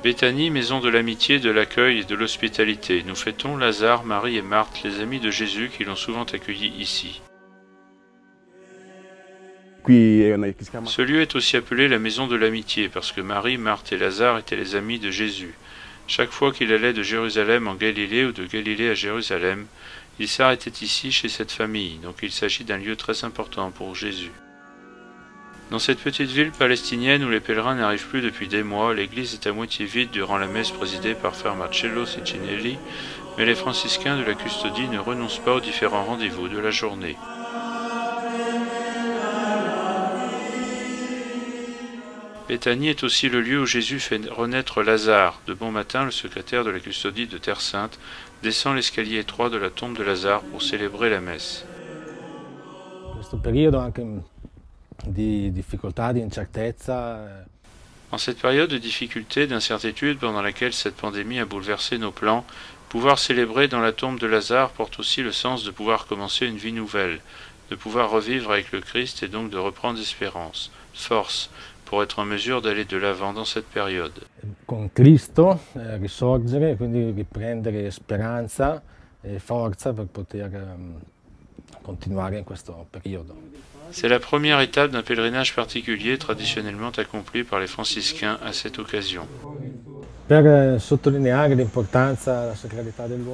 Béthanie, maison de l'amitié, de l'accueil et de l'hospitalité. Nous fêtons Lazare, Marie et Marthe, les amis de Jésus qui l'ont souvent accueilli ici. Ce lieu est aussi appelé la maison de l'amitié parce que Marie, Marthe et Lazare étaient les amis de Jésus. Chaque fois qu'il allait de Jérusalem en Galilée ou de Galilée à Jérusalem, il s'arrêtait ici chez cette famille, donc il s'agit d'un lieu très important pour Jésus. Dans cette petite ville palestinienne où les pèlerins n'arrivent plus depuis des mois, l'église est à moitié vide durant la messe présidée par Frère Marcello Ciccinelli, mais les franciscains de la custodie ne renoncent pas aux différents rendez-vous de la journée. Béthanie est aussi le lieu où Jésus fait renaître Lazare. De bon matin, le secrétaire de la custodie de Terre Sainte descend l'escalier étroit de la tombe de Lazare pour célébrer la messe. En cette période de difficulté, d'incertitude pendant laquelle cette pandémie a bouleversé nos plans, pouvoir célébrer dans la tombe de Lazare porte aussi le sens de pouvoir commencer une vie nouvelle, de pouvoir revivre avec le Christ et donc de reprendre espérance, force, pour être en mesure d'aller de l'avant dans cette période. Con Cristo risorgere, quindi riprendere speranza e forza per poter continuare in questo periodo. C'est la première étape d'un pèlerinage particulier traditionnellement accompli par les franciscains à cette occasion.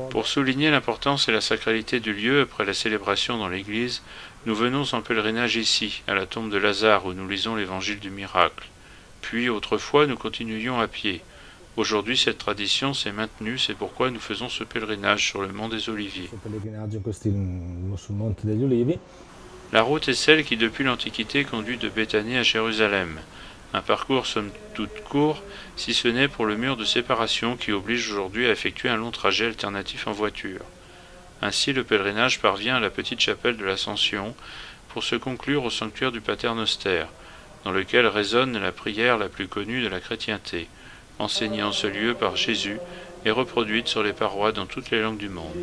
Pour souligner l'importance et la sacralité du lieu après la célébration dans l'église, nous venons en pèlerinage ici, à la tombe de Lazare, où nous lisons l'évangile du miracle. Puis, autrefois, nous continuions à pied. Aujourd'hui, cette tradition s'est maintenue, c'est pourquoi nous faisons ce pèlerinage sur le mont des Oliviers. La route est celle qui, depuis l'Antiquité, conduit de Béthanie à Jérusalem. Un parcours somme toute court, si ce n'est pour le mur de séparation qui oblige aujourd'hui à effectuer un long trajet alternatif en voiture. Ainsi, le pèlerinage parvient à la petite chapelle de l'Ascension pour se conclure au sanctuaire du Paternoster, dans lequel résonne la prière la plus connue de la chrétienté, enseignée en ce lieu par Jésus et reproduite sur les parois dans toutes les langues du monde.